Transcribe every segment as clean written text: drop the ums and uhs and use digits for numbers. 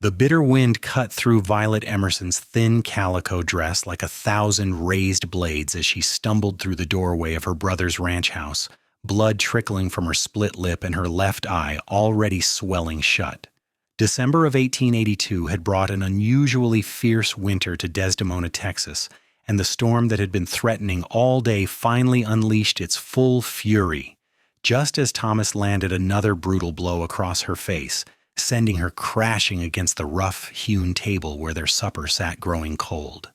The bitter wind cut through Violet Emerson's thin calico dress like 1,000 raised blades as she stumbled through the doorway of her brother's ranch house, blood trickling from her split lip and her left eye already swelling shut. December of 1882 had brought an unusually fierce winter to Desdemona, Texas, and the storm that had been threatening all day finally unleashed its full fury, just as Thomas landed another brutal blow across her face, sending her crashing against the rough-hewn table where their supper sat growing cold.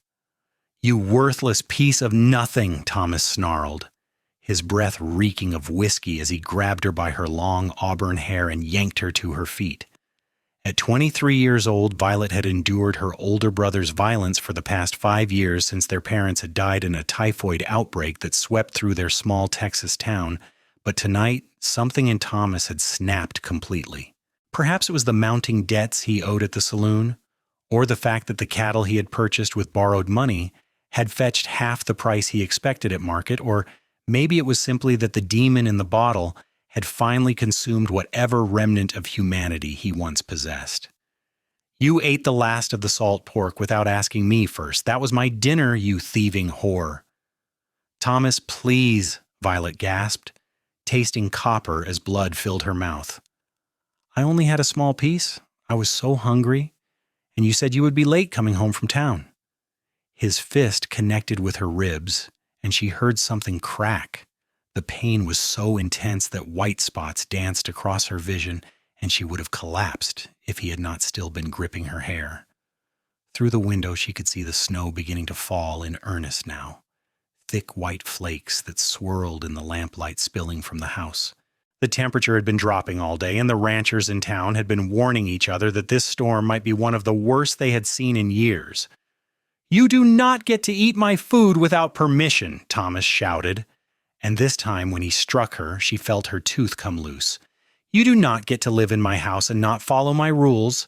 "You worthless piece of nothing," Thomas snarled, his breath reeking of whiskey as he grabbed her by her long auburn hair and yanked her to her feet. At 23 years old, Violet had endured her older brother's violence for the past 5 years since their parents had died in a typhoid outbreak that swept through their small Texas town, but tonight, something in Thomas had snapped completely. Perhaps it was the mounting debts he owed at the saloon, or the fact that the cattle he had purchased with borrowed money had fetched half the price he expected at market, or maybe it was simply that the demon in the bottle had finally consumed whatever remnant of humanity he once possessed. "You ate the last of the salt pork without asking me first. That was my dinner, you thieving whore." "Thomas, please," Violet gasped, tasting copper as blood filled her mouth. "I only had a small piece. I was so hungry. And you said you would be late coming home from town." His fist connected with her ribs, and she heard something crack. The pain was so intense that white spots danced across her vision, and she would have collapsed if he had not still been gripping her hair. Through the window, she could see the snow beginning to fall in earnest now, thick white flakes that swirled in the lamplight spilling from the house. The temperature had been dropping all day, and the ranchers in town had been warning each other that this storm might be one of the worst they had seen in years. "You do not get to eat my food without permission," Thomas shouted. And this time, when he struck her, she felt her tooth come loose. "You do not get to live in my house and not follow my rules.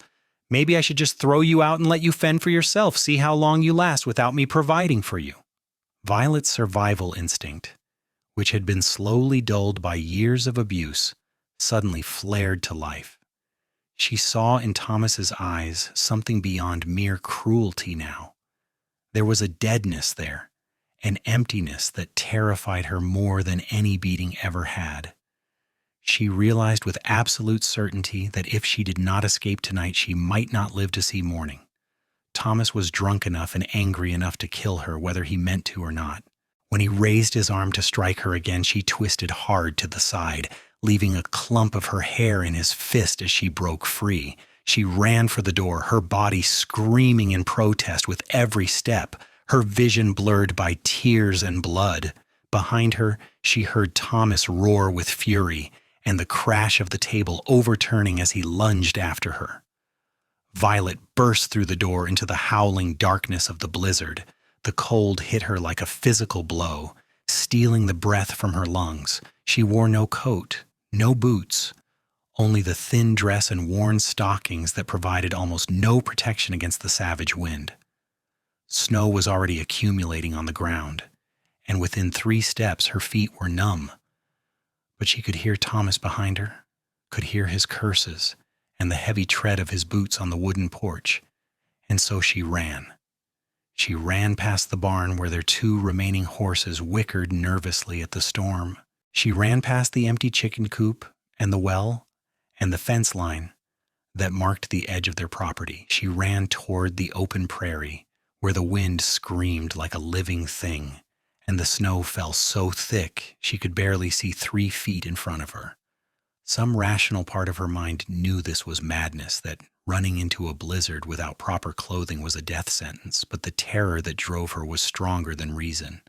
Maybe I should just throw you out and let you fend for yourself, see how long you last without me providing for you." Violet's survival instinct, which had been slowly dulled by years of abuse, suddenly flared to life. She saw in Thomas's eyes something beyond mere cruelty now. There was a deadness there, an emptiness that terrified her more than any beating ever had. She realized with absolute certainty that if she did not escape tonight, she might not live to see morning. Thomas was drunk enough and angry enough to kill her, whether he meant to or not. When he raised his arm to strike her again, she twisted hard to the side, leaving a clump of her hair in his fist as she broke free. She ran for the door, her body screaming in protest with every step, her vision blurred by tears and blood. Behind her, she heard Thomas roar with fury and the crash of the table overturning as he lunged after her. Violet burst through the door into the howling darkness of the blizzard. The cold hit her like a physical blow, stealing the breath from her lungs. She wore no coat, no boots, only the thin dress and worn stockings that provided almost no protection against the savage wind. Snow was already accumulating on the ground, and within 3 steps her feet were numb. But she could hear Thomas behind her, could hear his curses and the heavy tread of his boots on the wooden porch, and so she ran. She ran past the barn where their 2 remaining horses whickered nervously at the storm. She ran past the empty chicken coop and the well and the fence line that marked the edge of their property. She ran toward the open prairie where the wind screamed like a living thing and the snow fell so thick she could barely see 3 feet in front of her. Some rational part of her mind knew this was madness, that running into a blizzard without proper clothing was a death sentence, but the terror that drove her was stronger than reason.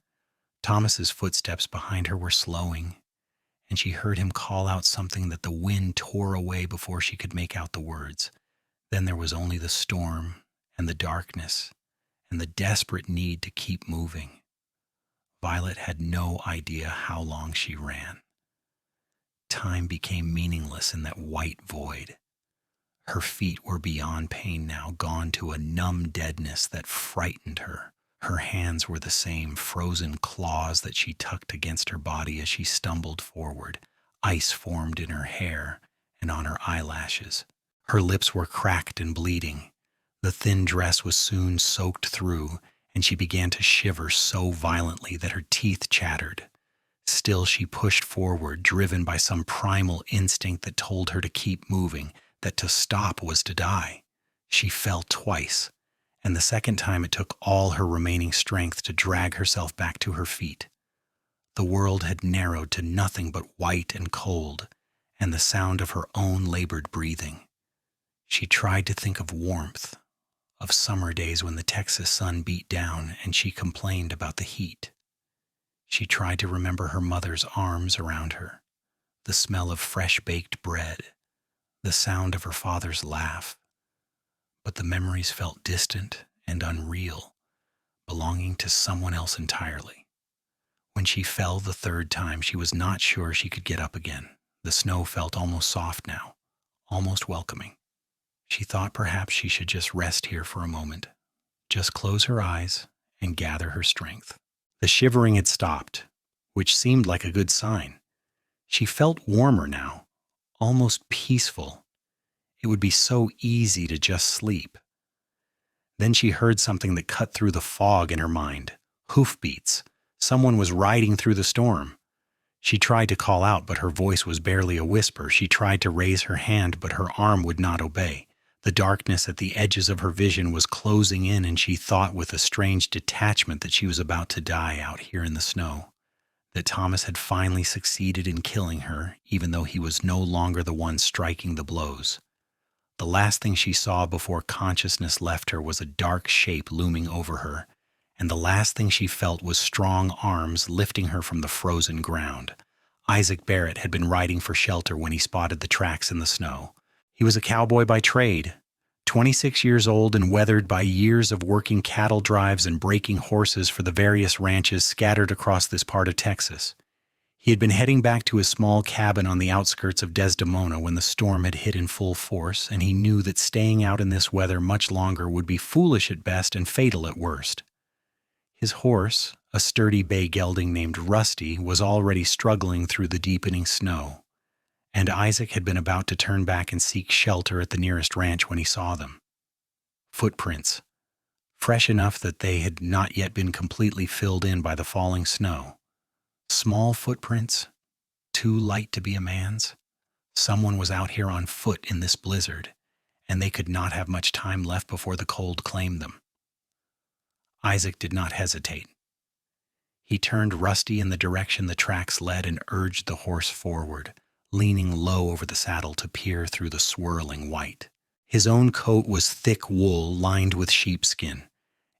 Thomas's footsteps behind her were slowing, and she heard him call out something that the wind tore away before she could make out the words. Then there was only the storm and the darkness and the desperate need to keep moving. Violet had no idea how long she ran. Time became meaningless in that white void. Her feet were beyond pain now, gone to a numb deadness that frightened her. Her hands were the same frozen claws that she tucked against her body as she stumbled forward. Ice formed in her hair and on her eyelashes. Her lips were cracked and bleeding. The thin dress was soon soaked through, and she began to shiver so violently that her teeth chattered. Still she pushed forward, driven by some primal instinct that told her to keep moving, that to stop was to die. She fell twice, and the second time it took all her remaining strength to drag herself back to her feet. The world had narrowed to nothing but white and cold, and the sound of her own labored breathing. She tried to think of warmth, of summer days when the Texas sun beat down and she complained about the heat. She tried to remember her mother's arms around her, the smell of fresh baked bread, the sound of her father's laugh. But the memories felt distant and unreal, belonging to someone else entirely. When she fell the third time, she was not sure she could get up again. The snow felt almost soft now, almost welcoming. She thought perhaps she should just rest here for a moment, just close her eyes and gather her strength. The shivering had stopped, which seemed like a good sign. She felt warmer now, almost peaceful. It would be so easy to just sleep. Then she heard something that cut through the fog in her mind. Hoofbeats. Someone was riding through the storm. She tried to call out, but her voice was barely a whisper. She tried to raise her hand, but her arm would not obey. The darkness at the edges of her vision was closing in, and she thought with a strange detachment that she was about to die out here in the snow, that Thomas had finally succeeded in killing her, even though he was no longer the one striking the blows. The last thing she saw before consciousness left her was a dark shape looming over her, and the last thing she felt was strong arms lifting her from the frozen ground. Isaac Barrett had been riding for shelter when he spotted the tracks in the snow. He was a cowboy by trade, 26 years old and weathered by years of working cattle drives and breaking horses for the various ranches scattered across this part of Texas. He had been heading back to his small cabin on the outskirts of Desdemona when the storm had hit in full force, and he knew that staying out in this weather much longer would be foolish at best and fatal at worst. His horse, a sturdy bay gelding named Rusty, was already struggling through the deepening snow, and Isaac had been about to turn back and seek shelter at the nearest ranch when he saw them. Footprints, fresh enough that they had not yet been completely filled in by the falling snow. Small footprints, too light to be a man's. Someone was out here on foot in this blizzard, and they could not have much time left before the cold claimed them. Isaac did not hesitate. He turned Rusty in the direction the tracks led and urged the horse forward, leaning low over the saddle to peer through the swirling white. His own coat was thick wool lined with sheepskin,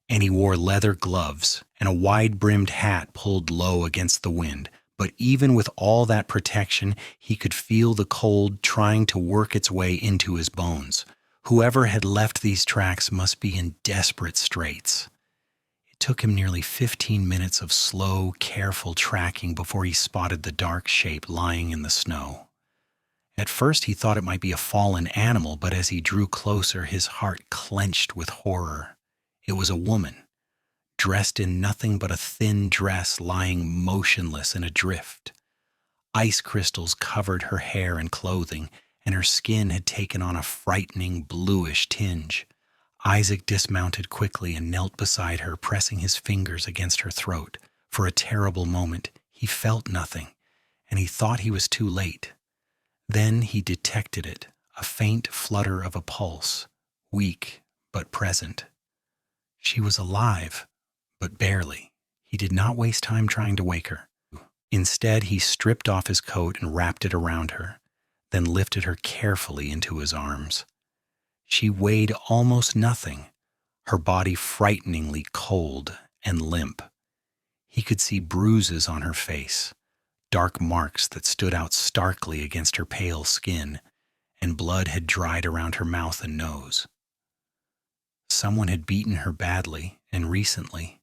and he wore leather gloves and a wide-brimmed hat pulled low against the wind. But even with all that protection, he could feel the cold trying to work its way into his bones. Whoever had left these tracks must be in desperate straits. It took him nearly 15 minutes of slow, careful tracking before he spotted the dark shape lying in the snow. At first he thought it might be a fallen animal, but as he drew closer, his heart clenched with horror. It was a woman, dressed in nothing but a thin dress, lying motionless in a drift. Ice crystals covered her hair and clothing, and her skin had taken on a frightening bluish tinge. Isaac dismounted quickly and knelt beside her, pressing his fingers against her throat. For a terrible moment, he felt nothing, and he thought he was too late. Then he detected it, a faint flutter of a pulse, weak but present. She was alive, but barely. He did not waste time trying to wake her. Instead, he stripped off his coat and wrapped it around her, then lifted her carefully into his arms. She weighed almost nothing, her body frighteningly cold and limp. He could see bruises on her face, dark marks that stood out starkly against her pale skin, and blood had dried around her mouth and nose. Someone had beaten her badly and recently.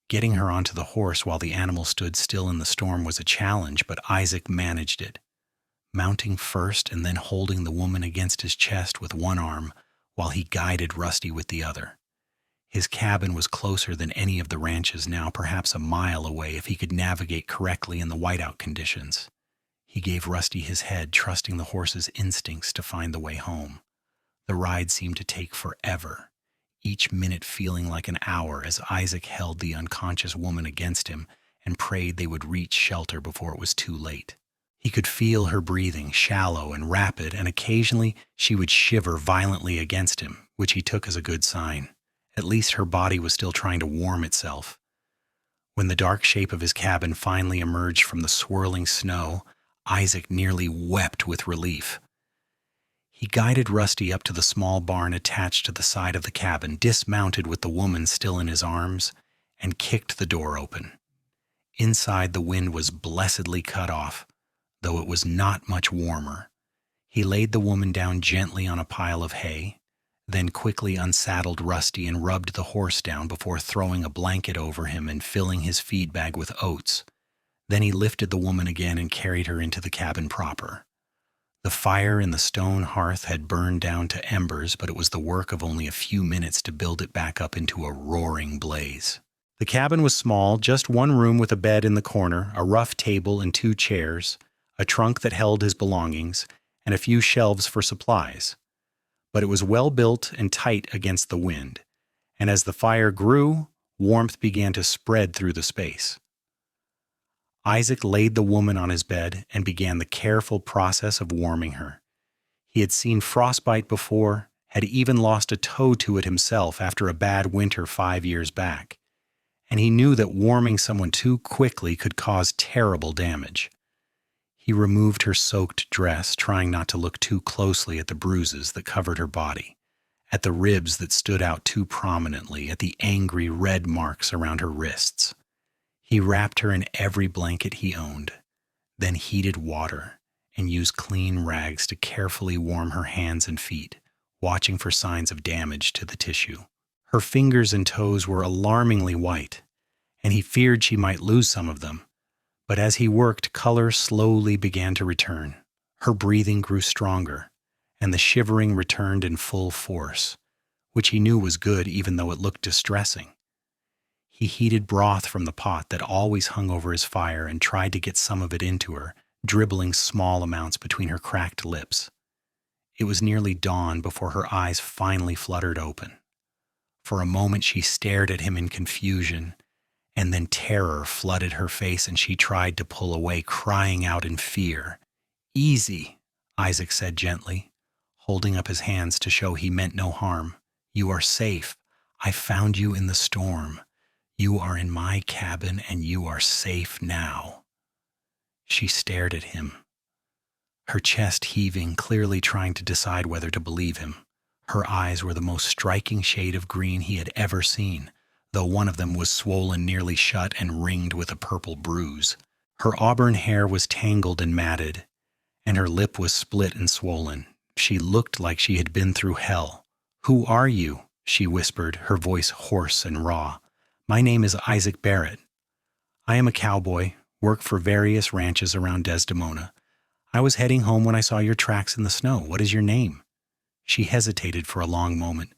Getting her onto the horse while the animal stood still in the storm was a challenge, but Isaac managed it, mounting first and then holding the woman against his chest with one arm while he guided Rusty with the other. His cabin was closer than any of the ranches now, perhaps a mile away if he could navigate correctly in the whiteout conditions. He gave Rusty his head, trusting the horse's instincts to find the way home. The ride seemed to take forever, each minute feeling like an hour as Isaac held the unconscious woman against him and prayed they would reach shelter before it was too late. He could feel her breathing, shallow and rapid, and occasionally she would shiver violently against him, which he took as a good sign. At least her body was still trying to warm itself. When the dark shape of his cabin finally emerged from the swirling snow, Isaac nearly wept with relief. He guided Rusty up to the small barn attached to the side of the cabin, dismounted with the woman still in his arms, and kicked the door open. Inside, the wind was blessedly cut off, though it was not much warmer. He laid the woman down gently on a pile of hay, then quickly unsaddled Rusty and rubbed the horse down before throwing a blanket over him and filling his feed bag with oats. Then he lifted the woman again and carried her into the cabin proper. The fire in the stone hearth had burned down to embers, but it was the work of only a few minutes to build it back up into a roaring blaze. The cabin was small, just one room with a bed in the corner, a rough table and 2 chairs, a trunk that held his belongings, and a few shelves for supplies. But it was well built and tight against the wind, and as the fire grew, warmth began to spread through the space. Isaac laid the woman on his bed and began the careful process of warming her. He had seen frostbite before, had even lost a toe to it himself after a bad winter 5 years back, and he knew that warming someone too quickly could cause terrible damage. He removed her soaked dress, trying not to look too closely at the bruises that covered her body, at the ribs that stood out too prominently, at the angry red marks around her wrists. He wrapped her in every blanket he owned, then heated water and used clean rags to carefully warm her hands and feet, watching for signs of damage to the tissue. Her fingers and toes were alarmingly white, and he feared she might lose some of them. But as he worked, color slowly began to return. Her breathing grew stronger, and the shivering returned in full force, which he knew was good even though it looked distressing. He heated broth from the pot that always hung over his fire and tried to get some of it into her, dribbling small amounts between her cracked lips. It was nearly dawn before her eyes finally fluttered open. For a moment she stared at him in confusion, and then terror flooded her face and she tried to pull away, crying out in fear. "Easy," Isaac said gently, holding up his hands to show he meant no harm. "You are safe. I found you in the storm. You are in my cabin and you are safe now." She stared at him, her chest heaving, clearly trying to decide whether to believe him. Her eyes were the most striking shade of green he had ever seen, though one of them was swollen nearly shut and ringed with a purple bruise. Her auburn hair was tangled and matted, and her lip was split and swollen. She looked like she had been through hell. "Who are you?" she whispered, her voice hoarse and raw. "My name is Isaac Barrett. I am a cowboy, work for various ranches around Desdemona. I was heading home when I saw your tracks in the snow. What is your name?" She hesitated for a long moment,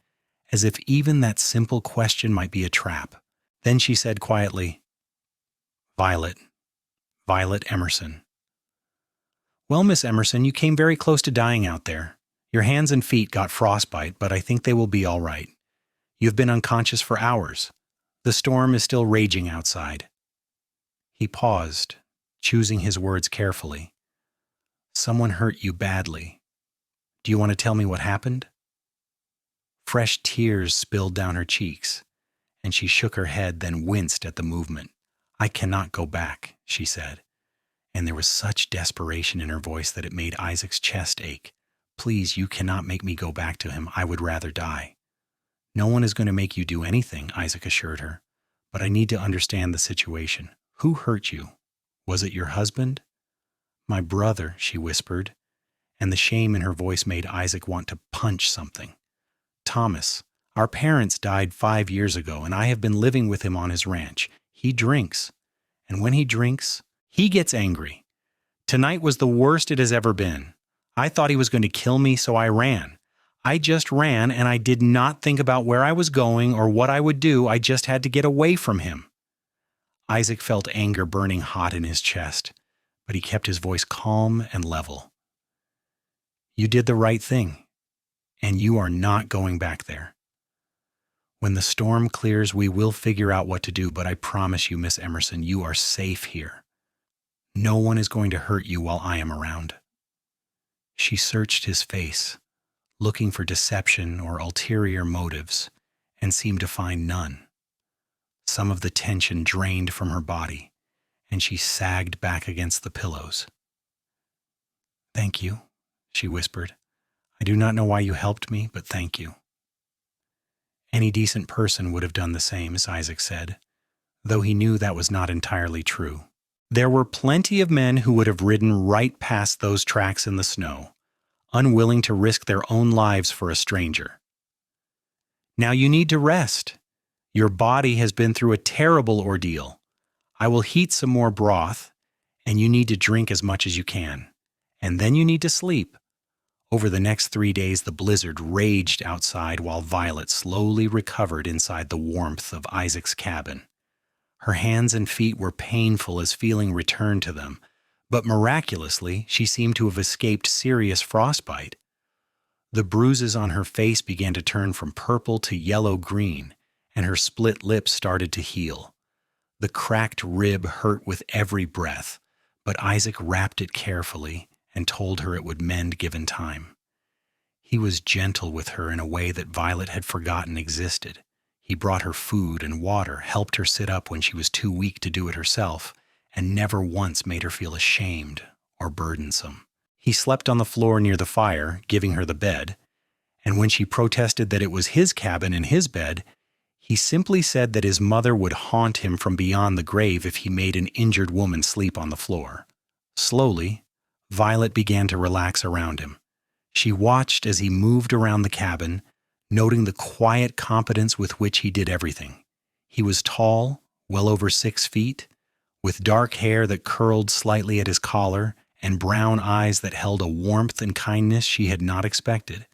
as if even that simple question might be a trap. Then she said quietly, "Violet. Violet Emerson." "Well, Miss Emerson, you came very close to dying out there. Your hands and feet got frostbite, but I think they will be all right. You have been unconscious for hours. The storm is still raging outside." He paused, choosing his words carefully. "Someone hurt you badly. Do you want to tell me what happened?" Fresh tears spilled down her cheeks, and she shook her head, then winced at the movement. "I cannot go back," she said, and there was such desperation in her voice that it made Isaac's chest ache. "Please, you cannot make me go back to him. I would rather die." "No one is going to make you do anything," Isaac assured her, "but I need to understand the situation. Who hurt you? Was it your husband?" "My brother," she whispered, and the shame in her voice made Isaac want to punch something. "Thomas. Our parents died 5 years ago, and I have been living with him on his ranch. He drinks, and when he drinks, he gets angry. Tonight was the worst it has ever been. I thought he was going to kill me, so I ran. I just ran, and I did not think about where I was going or what I would do. I just had to get away from him." Isaac felt anger burning hot in his chest, but he kept his voice calm and level. You did the right thing, and you are not going back there. When the storm clears, we will figure out what to do, but I promise you, Miss Emerson, you are safe here. No one is going to hurt you while I am around. She searched his face, looking for deception or ulterior motives, and seemed to find none. Some of the tension drained from her body, and she sagged back against the pillows. Thank you, she whispered. I do not know why you helped me, but thank you. Any decent person would have done the same, as Isaac said, though he knew that was not entirely true. There were plenty of men who would have ridden right past those tracks in the snow, unwilling to risk their own lives for a stranger. Now you need to rest. Your body has been through a terrible ordeal. I will heat some more broth, and you need to drink as much as you can. And then you need to sleep. Over the next 3 days, the blizzard raged outside while Violet slowly recovered inside the warmth of Isaac's cabin. Her hands and feet were painful as feeling returned to them, but miraculously, she seemed to have escaped serious frostbite. The bruises on her face began to turn from purple to yellow-green, and her split lips started to heal. The cracked rib hurt with every breath, but Isaac wrapped it carefully and told her it would mend given time. He was gentle with her in a way that Violet had forgotten existed. He brought her food and water, helped her sit up when she was too weak to do it herself, and never once made her feel ashamed or burdensome. He slept on the floor near the fire, giving her the bed, and when she protested that it was his cabin and his bed, he simply said that his mother would haunt him from beyond the grave if he made an injured woman sleep on the floor. Slowly, Violet began to relax around him. She watched as he moved around the cabin, noting the quiet competence with which he did everything. He was tall, well over 6 feet, with dark hair that curled slightly at his collar and brown eyes that held a warmth and kindness she had not expected.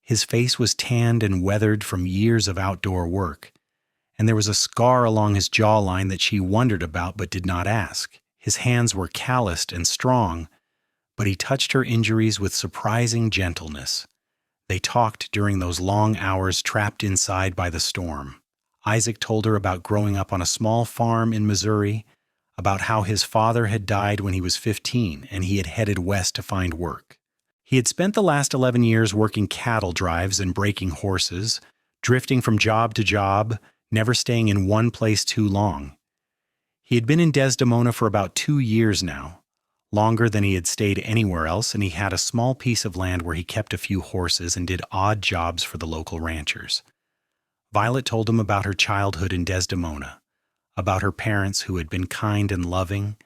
His face was tanned and weathered from years of outdoor work, and there was a scar along his jawline that she wondered about but did not ask. His hands were calloused and strong, but he touched her injuries with surprising gentleness. They talked during those long hours trapped inside by the storm. Isaac told her about growing up on a small farm in Missouri, about how his father had died when he was 15 and he had headed west to find work. He had spent the last 11 years working cattle drives and breaking horses, drifting from job to job, never staying in one place too long. He had been in Desdemona for about 2 years now, longer than he had stayed anywhere else, and he had a small piece of land where he kept a few horses and did odd jobs for the local ranchers. Violet told him about her childhood in Desdemona, about her parents who had been kind and loving,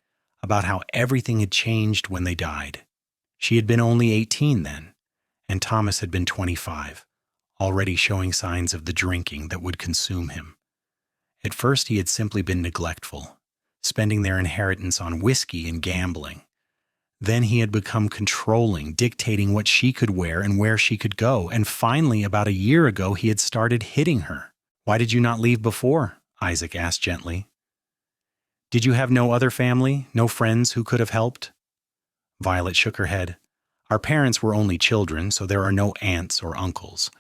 about how everything had changed when they died. She had been only 18 then, and Thomas had been 25, already showing signs of the drinking that would consume him. At first he had simply been neglectful, spending their inheritance on whiskey and gambling. Then he had become controlling, dictating what she could wear and where she could go, and finally, about a year ago, he had started hitting her. "Why did you not leave before?" Isaac asked gently. "Did you have no other family, no friends who could have helped?" Violet shook her head. "Our parents were only children, so there are no aunts or uncles.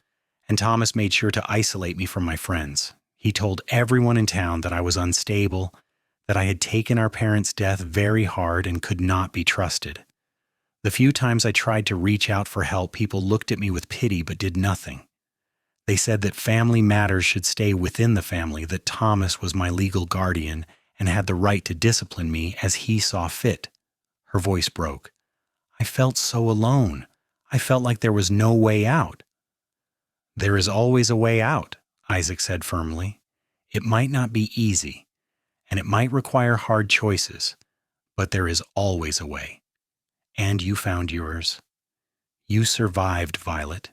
And Thomas made sure to isolate me from my friends. He told everyone in town that I was unstable, that I had taken our parents' death very hard and could not be trusted. The few times I tried to reach out for help, people looked at me with pity but did nothing. They said that family matters should stay within the family, that Thomas was my legal guardian and had the right to discipline me as he saw fit." Her voice broke. "I felt so alone. I felt like there was no way out." "There is always a way out," Isaac said firmly. "It might not be easy, and it might require hard choices, but there is always a way. And you found yours. You survived, Violet.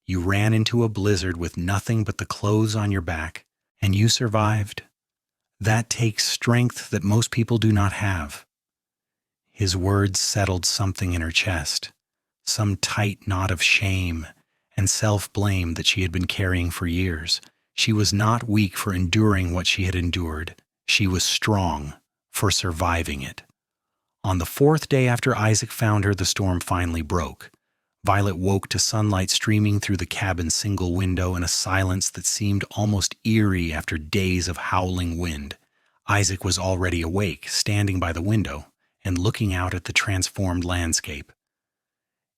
You ran into a blizzard with nothing but the clothes on your back, and you survived. That takes strength that most people do not have." His words settled something in her chest, some tight knot of shame and self-blame that she had been carrying for years. She was not weak for enduring what she had endured. She was strong for surviving it. On the fourth day after Isaac found her, the storm finally broke. Violet woke to sunlight streaming through the cabin's single window and a silence that seemed almost eerie after days of howling wind. Isaac was already awake, standing by the window and looking out at the transformed landscape.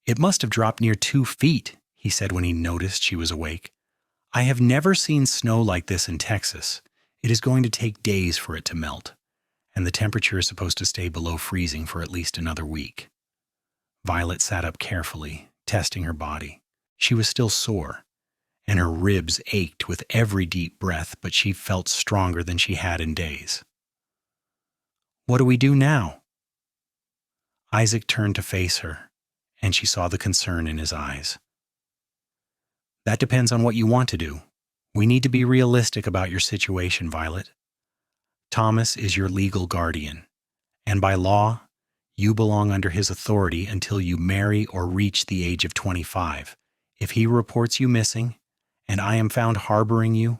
"It must have dropped near 2 feet," he said when he noticed she was awake. "I have never seen snow like this in Texas. It is going to take days for it to melt, and the temperature is supposed to stay below freezing for at least another week." Violet sat up carefully, testing her body. She was still sore, and her ribs ached with every deep breath, but she felt stronger than she had in days. "What do we do now?" Isaac turned to face her, and she saw the concern in his eyes. "That depends on what you want to do. We need to be realistic about your situation, Violet. Thomas is your legal guardian, and by law, you belong under his authority until you marry or reach the age of 25. If he reports you missing, and I am found harboring you,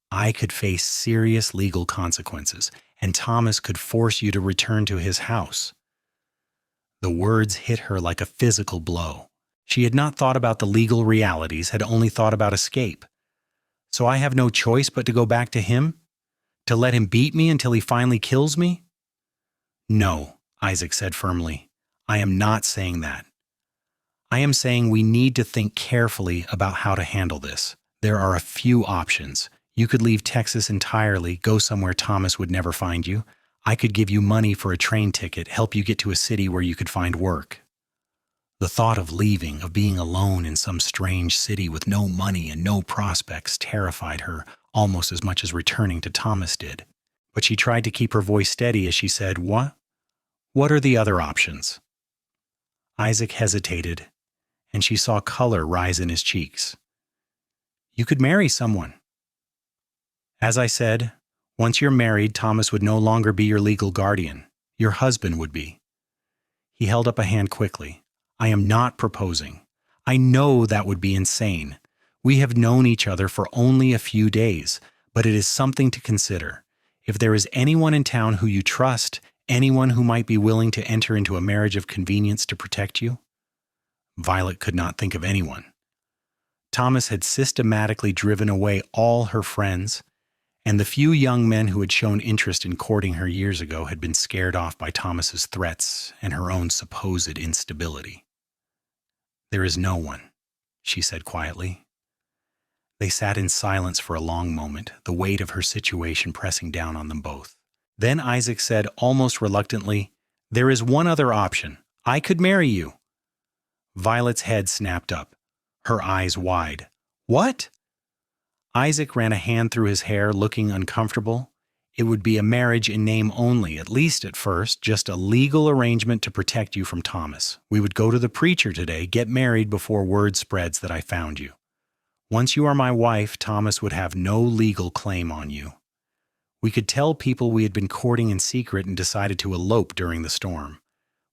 I could face serious legal consequences, and Thomas could force you to return to his house." The words hit her like a physical blow. She had not thought about the legal realities, had only thought about escape. "So I have no choice but to go back to him? To let him beat me until he finally kills me?" "No," Isaac said firmly. "I am not saying that. I am saying we need to think carefully about how to handle this. There are a few options. You could leave Texas entirely, go somewhere Thomas would never find you. I could give you money for a train ticket, help you get to a city where you could find work." The thought of leaving, of being alone in some strange city with no money and no prospects, terrified her almost as much as returning to Thomas did. But she tried to keep her voice steady as she said, "What? What are the other options?" Isaac hesitated, and she saw color rise in his cheeks. "You could marry someone." "As I said, once you're married, Thomas would no longer be your legal guardian. Your husband would be." He held up a hand quickly. "I am not proposing. I know that would be insane. We have known each other for only a few days, but it is something to consider. If there is anyone in town who you trust, anyone who might be willing to enter into a marriage of convenience to protect you?" Violet could not think of anyone. Thomas had systematically driven away all her friends, and the few young men who had shown interest in courting her years ago had been scared off by Thomas's threats and her own supposed instability. "There is no one," she said quietly. They sat in silence for a long moment, the weight of her situation pressing down on them both. Then Isaac said almost reluctantly, "There is one other option. I could marry you." Violet's head snapped up, her eyes wide. "What?" Isaac ran a hand through his hair, looking uncomfortable. "It would be a marriage in name only, at least at first, just a legal arrangement to protect you from Thomas. We would go to the preacher today, get married before word spreads that I found you. Once you are my wife, Thomas would have no legal claim on you. We could tell people we had been courting in secret and decided to elope during the storm.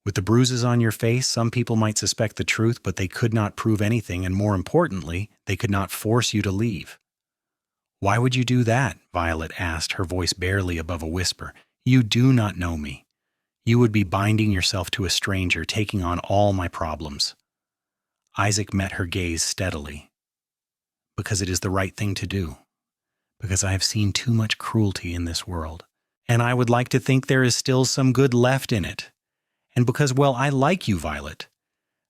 With the bruises on your face, some people might suspect the truth, but they could not prove anything, and more importantly, they could not force you to leave." "Why would you do that?" Violet asked, her voice barely above a whisper. "You do not know me. You would be binding yourself to a stranger, taking on all my problems." Isaac met her gaze steadily. "Because it is the right thing to do. Because I have seen too much cruelty in this world. And I would like to think there is still some good left in it. And because, well, I like you, Violet.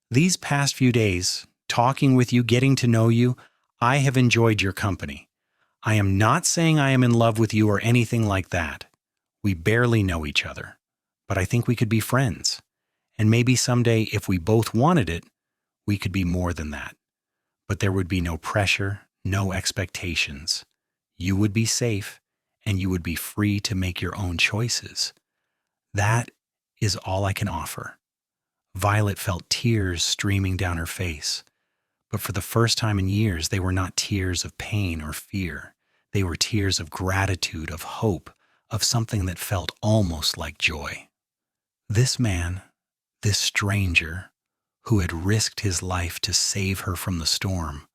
These past few days, talking with you, getting to know you, I have enjoyed your company. I am not saying I am in love with you or anything like that. We barely know each other. But I think we could be friends. And maybe someday, if we both wanted it, we could be more than that. But there would be no pressure, no expectations. You would be safe, and you would be free to make your own choices. That is all I can offer." Violet felt tears streaming down her face. But for the first time in years, they were not tears of pain or fear. They were tears of gratitude, of hope, of something that felt almost like joy. This man, this stranger, who had risked his life to save her from the storm,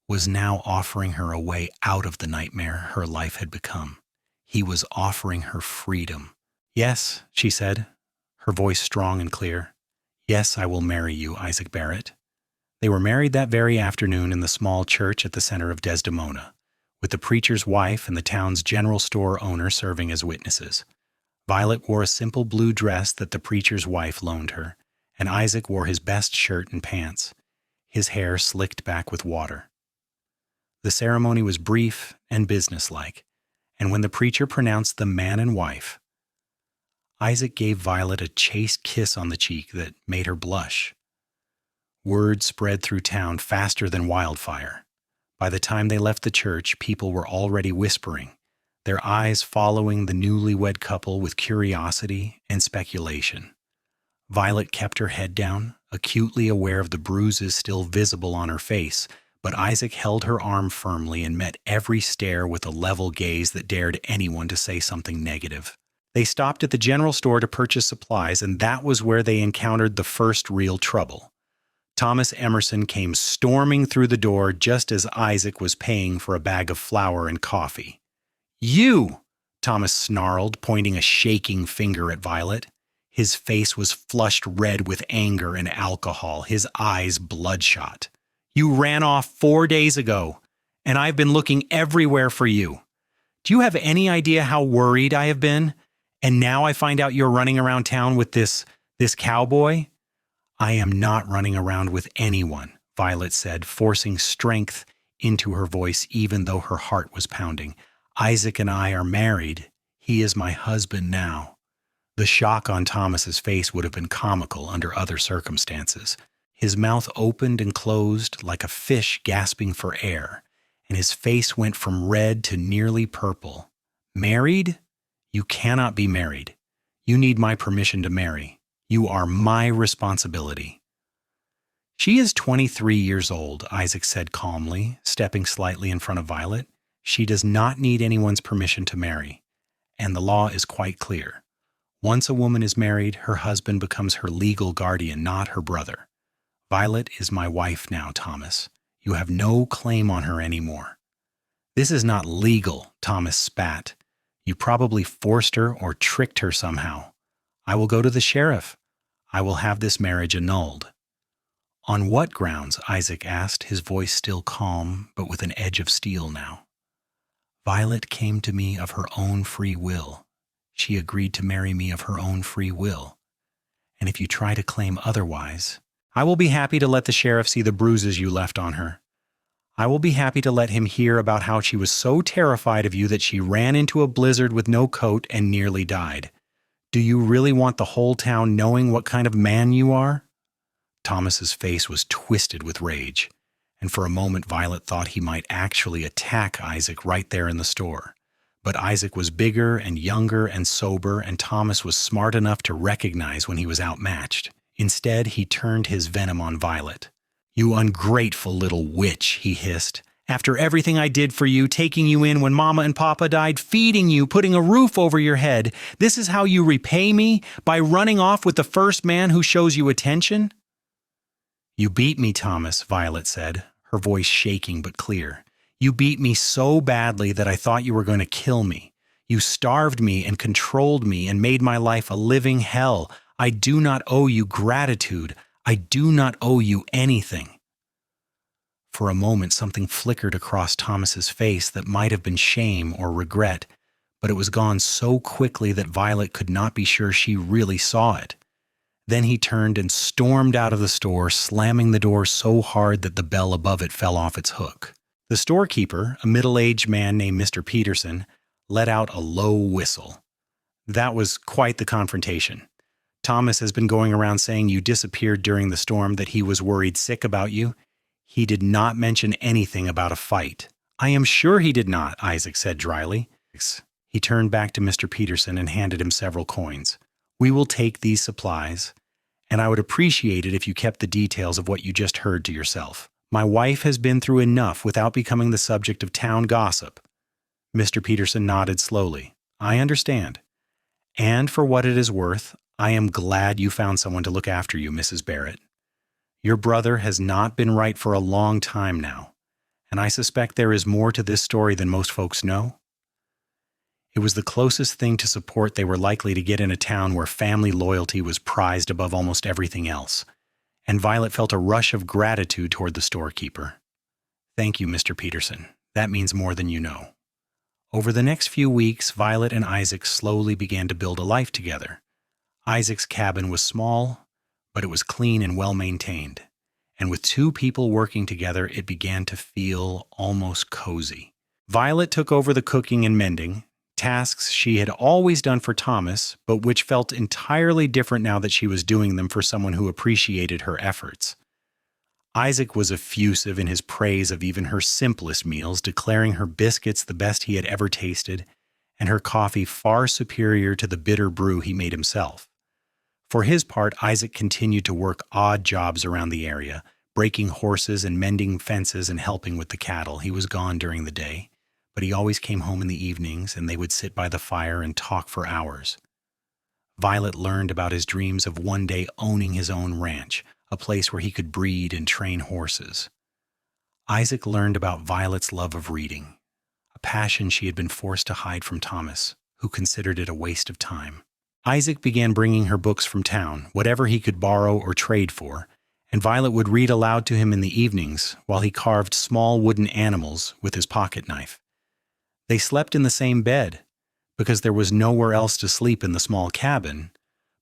was now offering her a way out of the nightmare her life had become. He was offering her freedom. "Yes," she said, her voice strong and clear. "Yes, I will marry you, Isaac Barrett." They were married that very afternoon in the small church at the center of Desdemona, with the preacher's wife and the town's general store owner serving as witnesses. Violet wore a simple blue dress that the preacher's wife loaned her, and Isaac wore his best shirt and pants, his hair slicked back with water. The ceremony was brief and businesslike, and when the preacher pronounced them man and wife, Isaac gave Violet a chaste kiss on the cheek that made her blush. Word spread through town faster than wildfire. By the time they left the church, people were already whispering, their eyes following the newlywed couple with curiosity and speculation. Violet kept her head down, acutely aware of the bruises still visible on her face, but Isaac held her arm firmly and met every stare with a level gaze that dared anyone to say something negative. They stopped at the general store to purchase supplies, and that was where they encountered the first real trouble. Thomas Emerson came storming through the door just as Isaac was paying for a bag of flour and coffee. "You!" Thomas snarled, pointing a shaking finger at Violet. His face was flushed red with anger and alcohol, his eyes bloodshot. "You ran off 4 days ago, and I've been looking everywhere for you. Do you have any idea how worried I have been? And now I find out you're running around town with this cowboy?" "I am not running around with anyone," Violet said, forcing strength into her voice even though her heart was pounding. "Isaac and I are married. He is my husband now." The shock on Thomas's face would have been comical under other circumstances. His mouth opened and closed like a fish gasping for air, and his face went from red to nearly purple. "Married? You cannot be married. You need my permission to marry. You are my responsibility." "She is 23 years old," Isaac said calmly, stepping slightly in front of Violet. "She does not need anyone's permission to marry, and the law is quite clear. Once a woman is married, her husband becomes her legal guardian, not her brother. Violet is my wife now, Thomas. You have no claim on her anymore." "This is not legal," Thomas spat. "You probably forced her or tricked her somehow. I will go to the sheriff. I will have this marriage annulled." "On what grounds?" Isaac asked, his voice still calm, but with an edge of steel now. "Violet came to me of her own free will. She agreed to marry me of her own free will. And if you try to claim otherwise, I will be happy to let the sheriff see the bruises you left on her. I will be happy to let him hear about how she was so terrified of you that she ran into a blizzard with no coat and nearly died. Do you really want the whole town knowing what kind of man you are?" Thomas's face was twisted with rage, and for a moment Violet thought he might actually attack Isaac right there in the store. But Isaac was bigger and younger and sober, and Thomas was smart enough to recognize when he was outmatched. Instead, he turned his venom on Violet. "You ungrateful little witch," he hissed. "After everything I did for you, taking you in when Mama and Papa died, feeding you, putting a roof over your head, this is how you repay me? By running off with the first man who shows you attention?" "You beat me, Thomas," Violet said, her voice shaking but clear. "You beat me so badly that I thought you were going to kill me. You starved me and controlled me and made my life a living hell. I do not owe you gratitude. I do not owe you anything." For a moment, something flickered across Thomas's face that might have been shame or regret, but it was gone so quickly that Violet could not be sure she really saw it. Then he turned and stormed out of the store, slamming the door so hard that the bell above it fell off its hook. The storekeeper, a middle-aged man named Mr. Peterson, let out a low whistle. That was quite the confrontation. "Thomas has been going around saying you disappeared during the storm, that he was worried sick about you. He did not mention anything about a fight." "I am sure he did not," Isaac said dryly. He turned back to Mr. Peterson and handed him several coins. "We will take these supplies, and I would appreciate it if you kept the details of what you just heard to yourself. My wife has been through enough without becoming the subject of town gossip." Mr. Peterson nodded slowly. "I understand. And for what it is worth, I am glad you found someone to look after you, Mrs. Barrett. Your brother has not been right for a long time now, and I suspect there is more to this story than most folks know. It was the closest thing to support they were likely to get in a town where family loyalty was prized above almost everything else, and Violet felt a rush of gratitude toward the storekeeper. "Thank you, Mr. Peterson. That means more than you know." Over the next few weeks, Violet and Isaac slowly began to build a life together. Isaac's cabin was small, but it was clean and well maintained, and with two people working together, it began to feel almost cozy. Violet took over the cooking and mending, tasks she had always done for Thomas, but which felt entirely different now that she was doing them for someone who appreciated her efforts. Isaac was effusive in his praise of even her simplest meals, declaring her biscuits the best he had ever tasted, and her coffee far superior to the bitter brew he made himself. For his part, Isaac continued to work odd jobs around the area, breaking horses and mending fences and helping with the cattle. He was gone during the day, but he always came home in the evenings, and they would sit by the fire and talk for hours. Violet learned about his dreams of one day owning his own ranch, a place where he could breed and train horses. Isaac learned about Violet's love of reading, a passion she had been forced to hide from Thomas, who considered it a waste of time. Isaac began bringing her books from town, whatever he could borrow or trade for, and Violet would read aloud to him in the evenings while he carved small wooden animals with his pocket knife. They slept in the same bed, because there was nowhere else to sleep in the small cabin,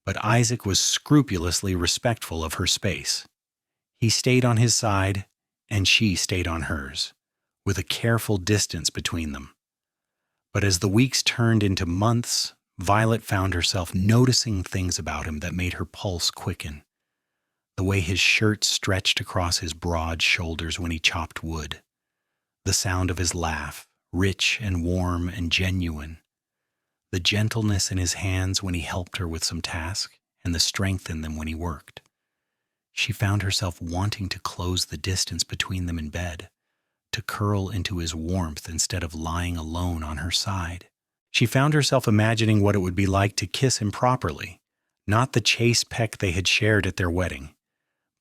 but Isaac was scrupulously respectful of her space. He stayed on his side, and she stayed on hers, with a careful distance between them. But as the weeks turned into months, Violet found herself noticing things about him that made her pulse quicken. The way his shirt stretched across his broad shoulders when he chopped wood. The sound of his laugh, rich and warm and genuine. The gentleness in his hands when he helped her with some task, and the strength in them when he worked. She found herself wanting to close the distance between them in bed, to curl into his warmth instead of lying alone on her side. She found herself imagining what it would be like to kiss him properly, not the chaste peck they had shared at their wedding.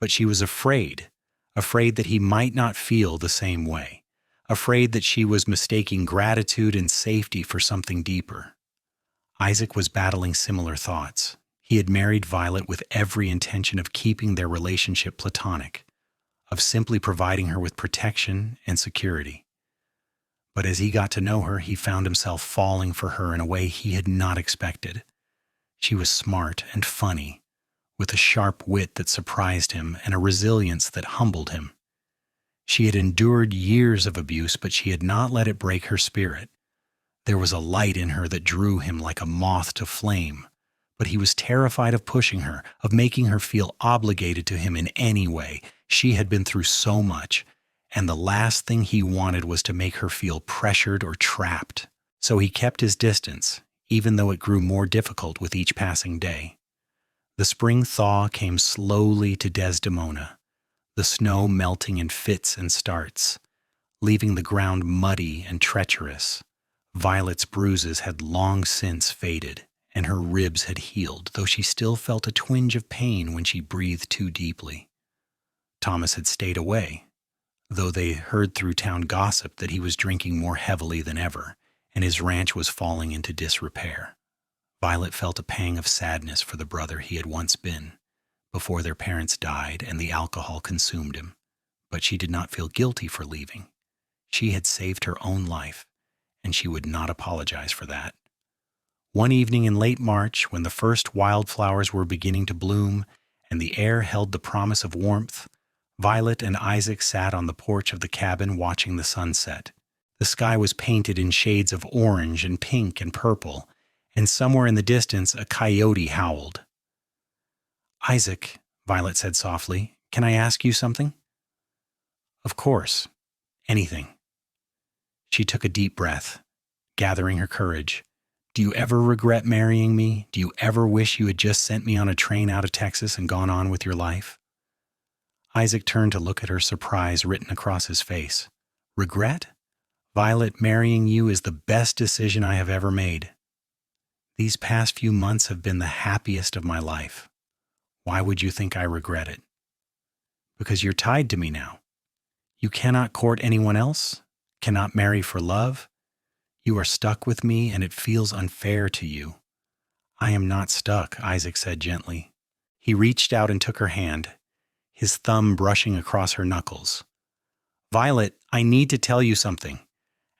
But she was afraid that he might not feel the same way, afraid that she was mistaking gratitude and safety for something deeper. Isaac was battling similar thoughts. He had married Violet with every intention of keeping their relationship platonic, of simply providing her with protection and security. But as he got to know her, he found himself falling for her in a way he had not expected. She was smart and funny, with a sharp wit that surprised him and a resilience that humbled him. She had endured years of abuse, but she had not let it break her spirit. There was a light in her that drew him like a moth to flame, but he was terrified of pushing her, of making her feel obligated to him in any way. She had been through so much, and the last thing he wanted was to make her feel pressured or trapped. So he kept his distance, even though it grew more difficult with each passing day. The spring thaw came slowly to Desdemona, the snow melting in fits and starts, leaving the ground muddy and treacherous. Violet's bruises had long since faded, and her ribs had healed, though she still felt a twinge of pain when she breathed too deeply. Thomas had stayed away, though they heard through town gossip that he was drinking more heavily than ever, and his ranch was falling into disrepair. Violet felt a pang of sadness for the brother he had once been, before their parents died and the alcohol consumed him, but she did not feel guilty for leaving. She had saved her own life, and she would not apologize for that. One evening in late March, when the first wildflowers were beginning to bloom and the air held the promise of warmth, Violet and Isaac sat on the porch of the cabin watching the sunset. The sky was painted in shades of orange and pink and purple, and somewhere in the distance a coyote howled. "Isaac," Violet said softly, "can I ask you something?" "Of course. Anything." She took a deep breath, gathering her courage. "Do you ever regret marrying me? Do you ever wish you had just sent me on a train out of Texas and gone on with your life?" Isaac turned to look at her, surprise written across his face. "Regret? Violet, marrying you is the best decision I have ever made. These past few months have been the happiest of my life. Why would you think I regret it? Because you're tied to me now. You cannot court anyone else, cannot marry for love. You are stuck with me, and it feels unfair to you. I am not stuck, Isaac said gently. He reached out and took her hand, his thumb brushing across her knuckles. Violet, I need to tell you something,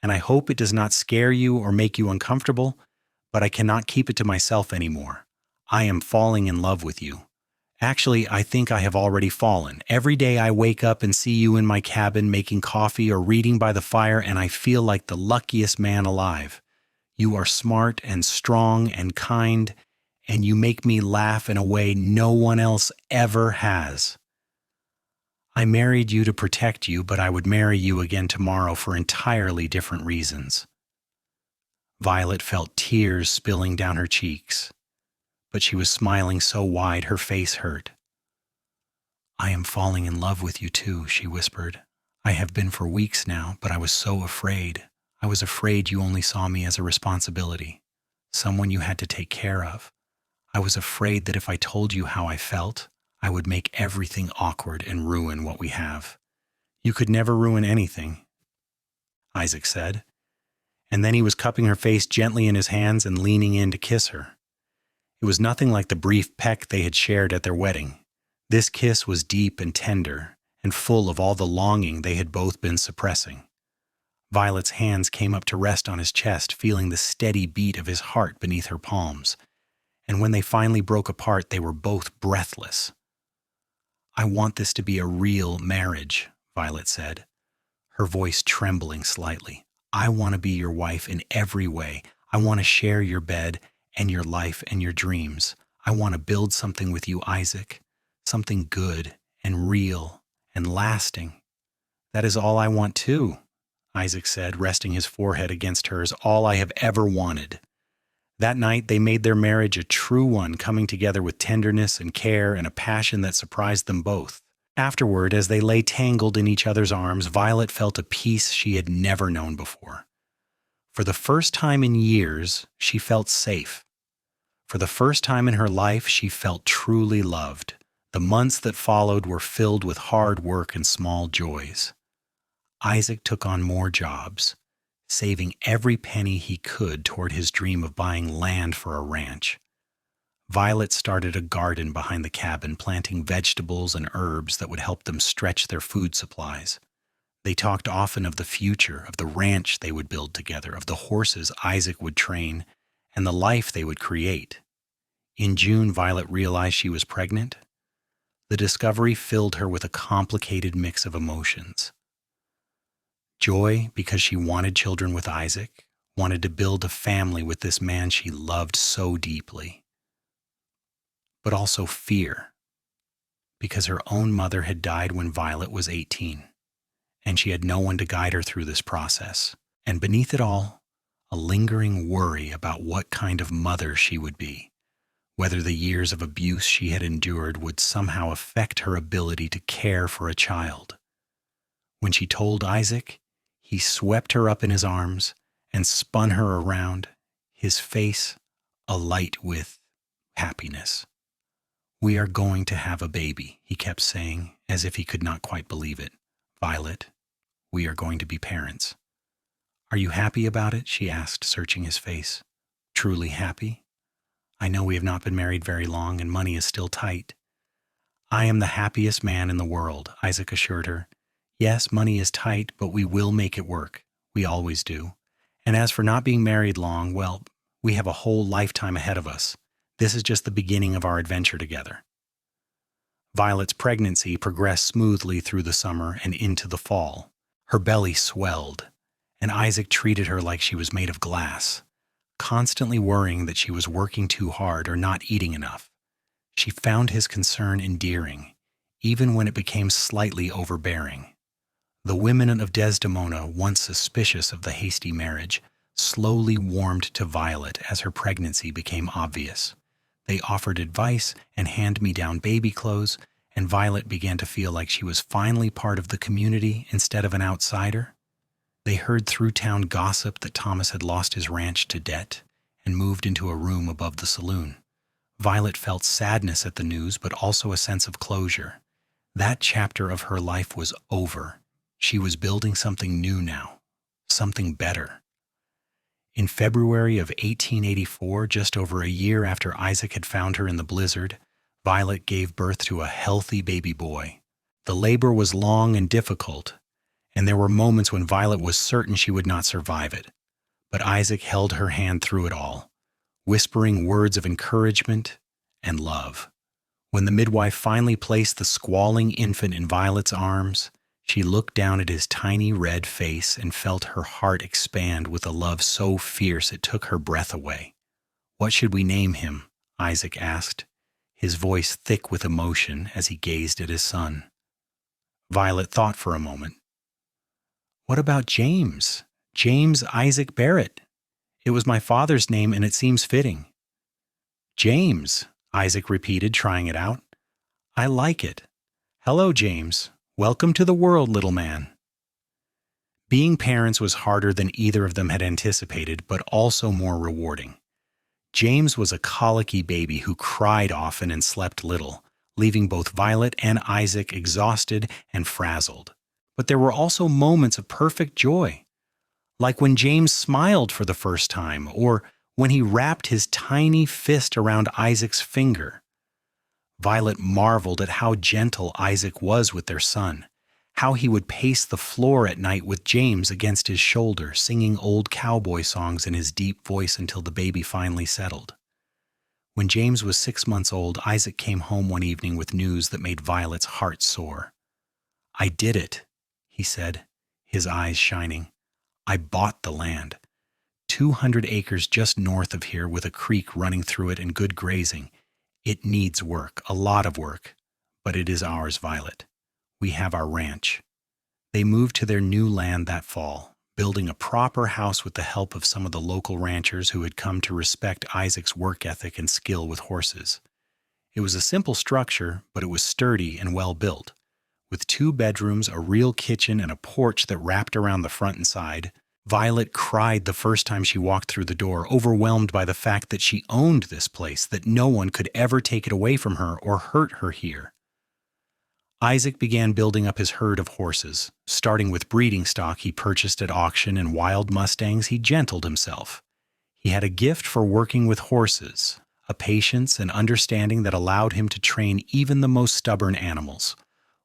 and I hope it does not scare you or make you uncomfortable, but I cannot keep it to myself anymore. I am falling in love with you. Actually, I think I have already fallen. Every day I wake up and see you in my cabin making coffee or reading by the fire, and I feel like the luckiest man alive. You are smart and strong and kind, and you make me laugh in a way no one else ever has. I married you to protect you, but I would marry you again tomorrow for entirely different reasons. Violet felt tears spilling down her cheeks, but she was smiling so wide her face hurt. I am falling in love with you too, she whispered. I have been for weeks now, but I was so afraid. I was afraid you only saw me as a responsibility, someone you had to take care of. I was afraid that if I told you how I felt, I would make everything awkward and ruin what we have. You could never ruin anything, Isaac said. And then he was cupping her face gently in his hands and leaning in to kiss her. It was nothing like the brief peck they had shared at their wedding. This kiss was deep and tender, and full of all the longing they had both been suppressing. Violet's hands came up to rest on his chest, feeling the steady beat of his heart beneath her palms. And when they finally broke apart, they were both breathless. I want this to be a real marriage, Violet said, her voice trembling slightly. I want to be your wife in every way. I want to share your bed and your life and your dreams. I want to build something with you, Isaac, something good and real and lasting. That is all I want too, Isaac said, resting his forehead against hers, all I have ever wanted. That night they made their marriage a true one, coming together with tenderness and care and a passion that surprised them both. Afterward, as they lay tangled in each other's arms, Violet felt a peace she had never known before. For the first time in years, she felt safe. For the first time in her life, she felt truly loved. The months that followed were filled with hard work and small joys. Isaac took on more jobs, saving every penny he could toward his dream of buying land for a ranch. Violet started a garden behind the cabin, planting vegetables and herbs that would help them stretch their food supplies. They talked often of the future, of the ranch they would build together, of the horses Isaac would train, and the life they would create. In June, Violet realized she was pregnant. The discovery filled her with a complicated mix of emotions. Joy, because she wanted children with Isaac, wanted to build a family with this man she loved so deeply. But also fear, because her own mother had died when Violet was 18. And she had no one to guide her through this process. And beneath it all, a lingering worry about what kind of mother she would be, whether the years of abuse she had endured would somehow affect her ability to care for a child. When she told Isaac, he swept her up in his arms and spun her around, his face alight with happiness. We are going to have a baby, he kept saying, as if he could not quite believe it. Violet, we are going to be parents. Are you happy about it? She asked, searching his face. Truly happy? I know we have not been married very long and money is still tight. I am the happiest man in the world, Isaac assured her. Yes, money is tight, but we will make it work. We always do. And as for not being married long, well, we have a whole lifetime ahead of us. This is just the beginning of our adventure together. Violet's pregnancy progressed smoothly through the summer and into the fall. Her belly swelled, and Isaac treated her like she was made of glass, constantly worrying that she was working too hard or not eating enough. She found his concern endearing, even when it became slightly overbearing. The women of Desdemona, once suspicious of the hasty marriage, slowly warmed to Violet as her pregnancy became obvious. They offered advice and hand-me-down baby clothes, and Violet began to feel like she was finally part of the community instead of an outsider. They heard through-town gossip that Thomas had lost his ranch to debt and moved into a room above the saloon. Violet felt sadness at the news, but also a sense of closure. That chapter of her life was over. She was building something new now, something better. In February of 1884, just over a year after Isaac had found her in the blizzard, Violet gave birth to a healthy baby boy. The labor was long and difficult, and there were moments when Violet was certain she would not survive it. But Isaac held her hand through it all, whispering words of encouragement and love. When the midwife finally placed the squalling infant in Violet's arms, she looked down at his tiny red face and felt her heart expand with a love so fierce it took her breath away. "What should we name him?" Isaac asked, his voice thick with emotion as he gazed at his son. Violet thought for a moment. "What about James? James Isaac Barrett. It was my father's name and it seems fitting." "James," Isaac repeated, trying it out. "I like it. Hello, James. Welcome to the world, little man." Being parents was harder than either of them had anticipated, but also more rewarding. James was a colicky baby who cried often and slept little, leaving both Violet and Isaac exhausted and frazzled. But there were also moments of perfect joy, like when James smiled for the first time, or when he wrapped his tiny fist around Isaac's finger. Violet marveled at how gentle Isaac was with their son, how he would pace the floor at night with James against his shoulder, singing old cowboy songs in his deep voice until the baby finally settled. When James was 6 months old, Isaac came home one evening with news that made Violet's heart soar. "I did it," he said, his eyes shining. "I bought the land. 200 acres just north of here with a creek running through it and good grazing. It needs work, a lot of work, but it is ours, Violet. We have our ranch." They moved to their new land that fall, building a proper house with the help of some of the local ranchers who had come to respect Isaac's work ethic and skill with horses. It was a simple structure, but it was sturdy and well built, with 2 bedrooms, a real kitchen, and a porch that wrapped around the front and side. Violet cried the first time she walked through the door, overwhelmed by the fact that she owned this place, that no one could ever take it away from her or hurt her here. Isaac began building up his herd of horses. Starting with breeding stock he purchased at auction and wild mustangs, he gentled himself. He had a gift for working with horses, a patience and understanding that allowed him to train even the most stubborn animals.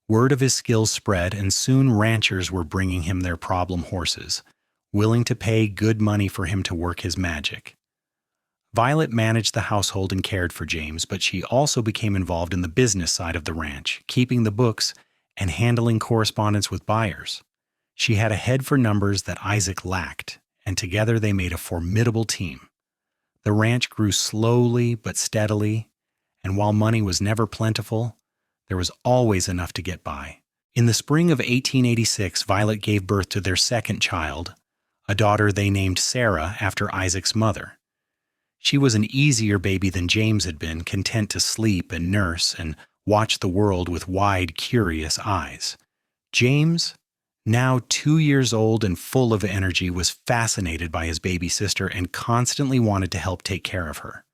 Word of his skills spread, and soon ranchers were bringing him their problem horses, willing to pay good money for him to work his magic. Violet managed the household and cared for James, but she also became involved in the business side of the ranch, keeping the books and handling correspondence with buyers. She had a head for numbers that Isaac lacked, and together they made a formidable team. The ranch grew slowly but steadily, and while money was never plentiful, there was always enough to get by. In the spring of 1886, Violet gave birth to their second child, a daughter they named Sarah after Isaac's mother. She was an easier baby than James had been, content to sleep and nurse and watch the world with wide, curious eyes. James, now 2 years old and full of energy, was fascinated by his baby sister and constantly wanted to help take care of her.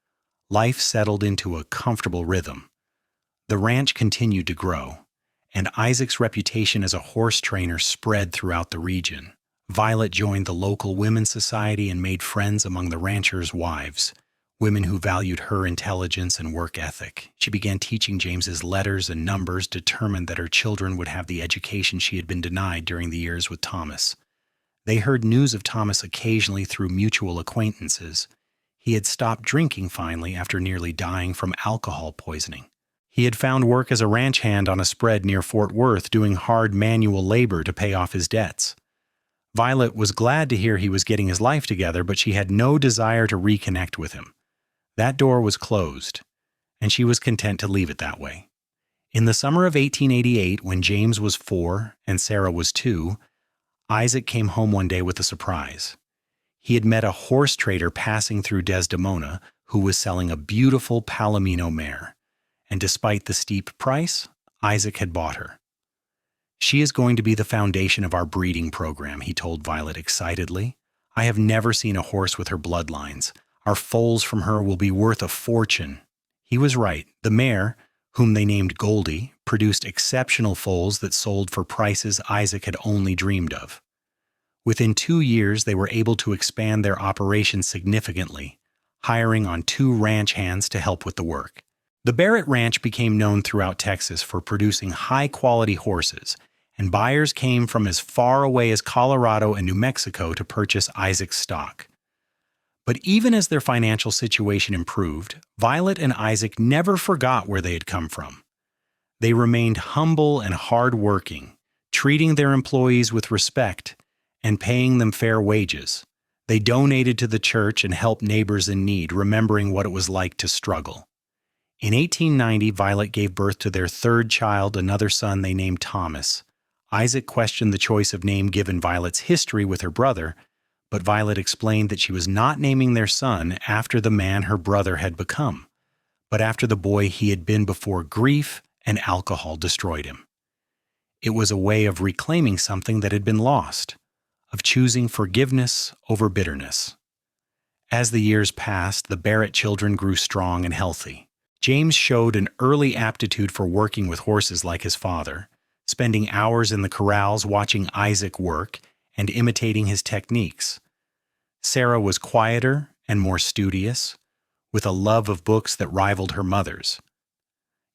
Life settled into a comfortable rhythm. The ranch continued to grow, and Isaac's reputation as a horse trainer spread throughout the region. Violet joined the local women's society and made friends among the ranchers' wives, women who valued her intelligence and work ethic. She began teaching James's letters and numbers, determined that her children would have the education she had been denied during the years with Thomas. They heard news of Thomas occasionally through mutual acquaintances. He had stopped drinking finally after nearly dying from alcohol poisoning. He had found work as a ranch hand on a spread near Fort Worth, doing hard manual labor to pay off his debts. Violet was glad to hear he was getting his life together, but she had no desire to reconnect with him. That door was closed, and she was content to leave it that way. In the summer of 1888, when James was 4 and Sarah was 2, Isaac came home one day with a surprise. He had met a horse trader passing through Desdemona who was selling a beautiful Palomino mare, and despite the steep price, Isaac had bought her. "She is going to be the foundation of our breeding program," he told Violet excitedly. "I have never seen a horse with her bloodlines. Our foals from her will be worth a fortune." He was right. The mare, whom they named Goldie, produced exceptional foals that sold for prices Isaac had only dreamed of. Within 2 years, they were able to expand their operation significantly, hiring on 2 ranch hands to help with the work. The Barrett Ranch became known throughout Texas for producing high-quality horses, and buyers came from as far away as Colorado and New Mexico to purchase Isaac's stock. But even as their financial situation improved, Violet and Isaac never forgot where they had come from. They remained humble and hard-working, treating their employees with respect and paying them fair wages. They donated to the church and helped neighbors in need, remembering what it was like to struggle. In 1890, Violet gave birth to their 3rd child, another son they named Thomas. Isaac questioned the choice of name given Violet's history with her brother, but Violet explained that she was not naming their son after the man her brother had become, but after the boy he had been before grief and alcohol destroyed him. It was a way of reclaiming something that had been lost, of choosing forgiveness over bitterness. As the years passed, the Barrett children grew strong and healthy. James showed an early aptitude for working with horses like his father, spending hours in the corrals watching Isaac work and imitating his techniques. Sarah was quieter and more studious, with a love of books that rivaled her mother's.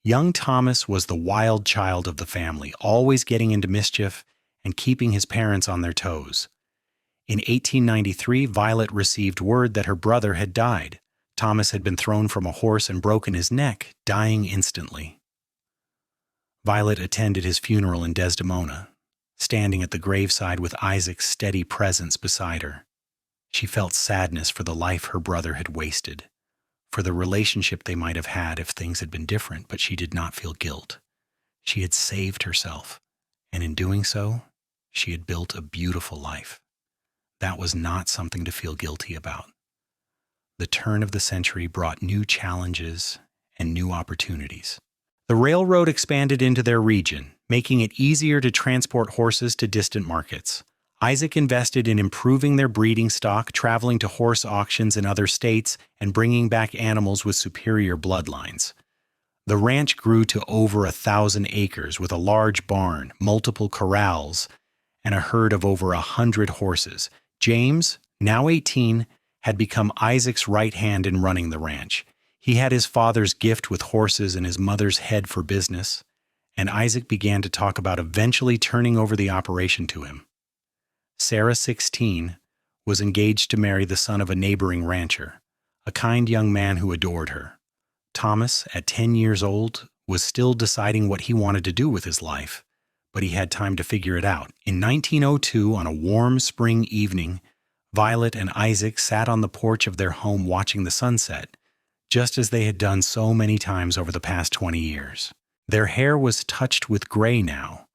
Young Thomas was the wild child of the family, always getting into mischief and keeping his parents on their toes. In 1893, Violet received word that her brother had died. Thomas had been thrown from a horse and broken his neck, dying instantly. Violet attended his funeral in Desdemona, standing at the graveside with Isaac's steady presence beside her. She felt sadness for the life her brother had wasted, for the relationship they might have had if things had been different, but she did not feel guilt. She had saved herself, and in doing so, she had built a beautiful life. That was not something to feel guilty about. The turn of the century brought new challenges and new opportunities. The railroad expanded into their region, making it easier to transport horses to distant markets. Isaac invested in improving their breeding stock, traveling to horse auctions in other states, and bringing back animals with superior bloodlines. The ranch grew to over 1,000 acres with a large barn, multiple corrals, and a herd of over 100 horses. James, now 18, had become Isaac's right hand in running the ranch. He had his father's gift with horses and his mother's head for business, and Isaac began to talk about eventually turning over the operation to him. Sarah, 16, was engaged to marry the son of a neighboring rancher, a kind young man who adored her. Thomas, at 10 years old, was still deciding what he wanted to do with his life, but he had time to figure it out. In 1902, on a warm spring evening, Violet and Isaac sat on the porch of their home watching the sunset, just as they had done so many times over the past 20 years. Their hair was touched with gray now,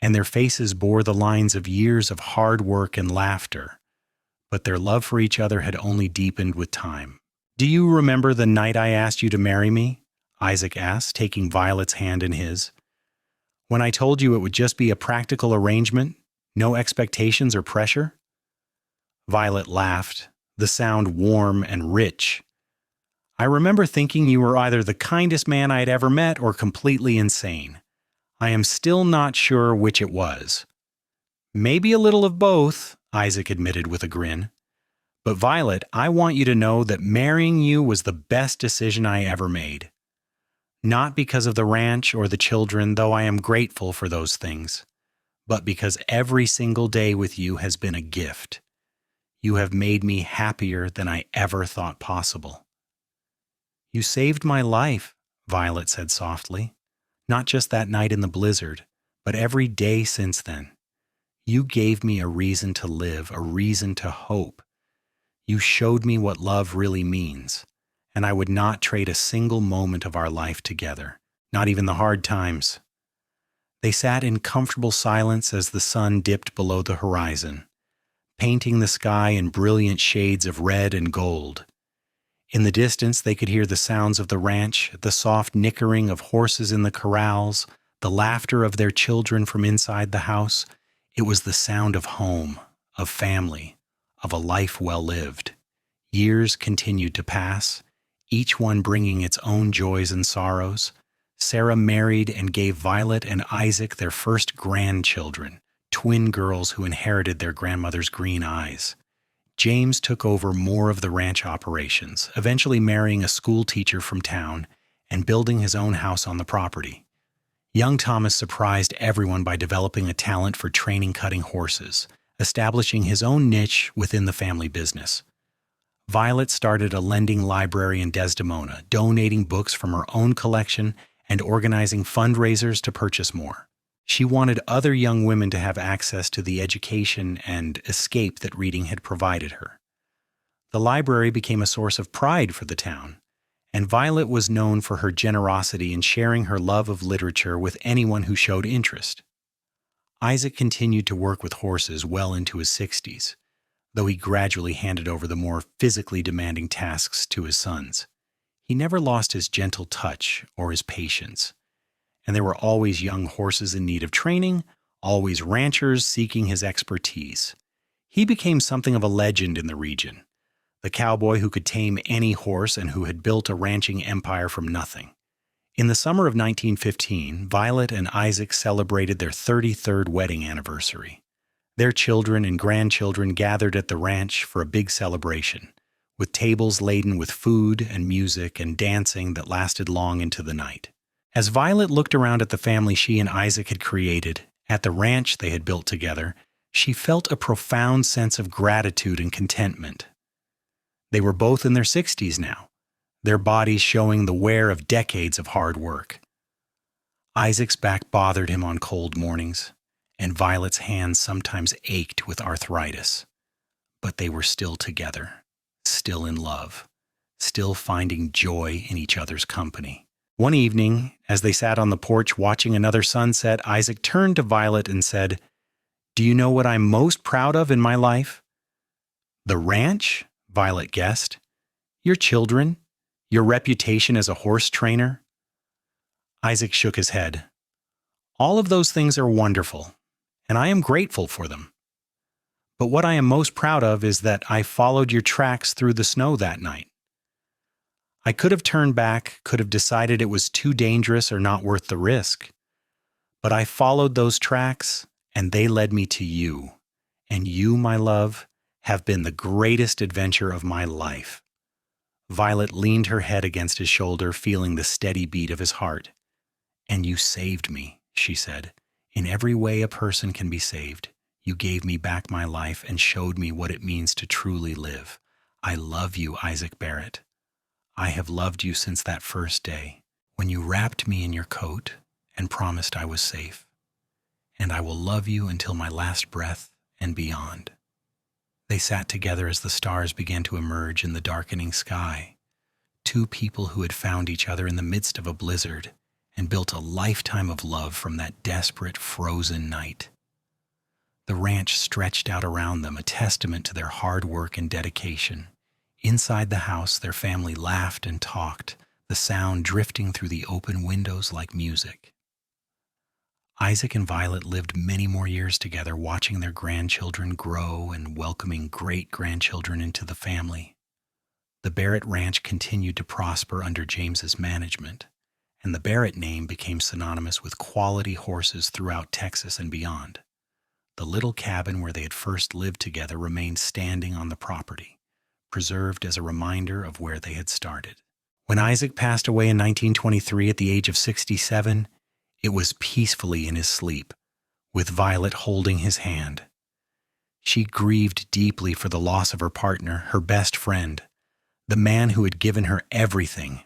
and their faces bore the lines of years of hard work and laughter, but their love for each other had only deepened with time. "Do you remember the night I asked you to marry me?" Isaac asked, taking Violet's hand in his. "When I told you it would just be a practical arrangement, no expectations or pressure?" Violet laughed, the sound warm and rich. "I remember thinking you were either the kindest man I had ever met or completely insane. I am still not sure which it was." "Maybe a little of both," Isaac admitted with a grin. "But Violet, I want you to know that marrying you was the best decision I ever made. Not because of the ranch or the children, though I am grateful for those things, but because every single day with you has been a gift. You have made me happier than I ever thought possible." "You saved my life," Violet said softly. "Not just that night in the blizzard, but every day since then. You gave me a reason to live, a reason to hope. You showed me what love really means, and I would not trade a single moment of our life together, not even the hard times." They sat in comfortable silence as the sun dipped below the horizon, painting the sky in brilliant shades of red and gold. In the distance, they could hear the sounds of the ranch, the soft nickering of horses in the corrals, the laughter of their children from inside the house. It was the sound of home, of family, of a life well lived. Years continued to pass, each one bringing its own joys and sorrows. Sarah married and gave Violet and Isaac their first grandchildren, twin girls who inherited their grandmother's green eyes. James took over more of the ranch operations, eventually marrying a school teacher from town and building his own house on the property. Young Thomas surprised everyone by developing a talent for training cutting horses, establishing his own niche within the family business. Violet started a lending library in Desdemona, donating books from her own collection and organizing fundraisers to purchase more. She wanted other young women to have access to the education and escape that reading had provided her. The library became a source of pride for the town, and Violet was known for her generosity in sharing her love of literature with anyone who showed interest. Isaac continued to work with horses well into his 60s, though he gradually handed over the more physically demanding tasks to his sons. He never lost his gentle touch or his patience, and there were always young horses in need of training, always ranchers seeking his expertise. He became something of a legend in the region, the cowboy who could tame any horse and who had built a ranching empire from nothing. In the summer of 1915, Violet and Isaac celebrated their 33rd wedding anniversary. Their children and grandchildren gathered at the ranch for a big celebration, with tables laden with food and music and dancing that lasted long into the night. As Violet looked around at the family she and Isaac had created, at the ranch they had built together, she felt a profound sense of gratitude and contentment. They were both in their 60s now, their bodies showing the wear of decades of hard work. Isaac's back bothered him on cold mornings, and Violet's hands sometimes ached with arthritis. But they were still together, still in love, still finding joy in each other's company. One evening, as they sat on the porch watching another sunset, Isaac turned to Violet and said, "Do you know what I'm most proud of in my life?" "The ranch?" Violet guessed. "Your children? Your reputation as a horse trainer?" Isaac shook his head. "All of those things are wonderful, and I am grateful for them. But what I am most proud of is that I followed your tracks through the snow that night. I could have turned back, could have decided it was too dangerous or not worth the risk. But I followed those tracks, and they led me to you. And you, my love, have been the greatest adventure of my life." Violet leaned her head against his shoulder, feeling the steady beat of his heart. "And you saved me," she said. "In every way a person can be saved. You gave me back my life and showed me what it means to truly live. I love you, Isaac Barrett. I have loved you since that first day, when you wrapped me in your coat and promised I was safe. And I will love you until my last breath and beyond." They sat together as the stars began to emerge in the darkening sky. Two people who had found each other in the midst of a blizzard and built a lifetime of love from that desperate, frozen night. The ranch stretched out around them, a testament to their hard work and dedication. Inside the house, their family laughed and talked, the sound drifting through the open windows like music. Isaac and Violet lived many more years together, watching their grandchildren grow and welcoming great-grandchildren into the family. The Barrett Ranch continued to prosper under James's management, and the Barrett name became synonymous with quality horses throughout Texas and beyond. The little cabin where they had first lived together remained standing on the property, preserved as a reminder of where they had started. When Isaac passed away in 1923 at the age of 67, it was peacefully in his sleep, with Violet holding his hand. She grieved deeply for the loss of her partner, her best friend, the man who had given her everything.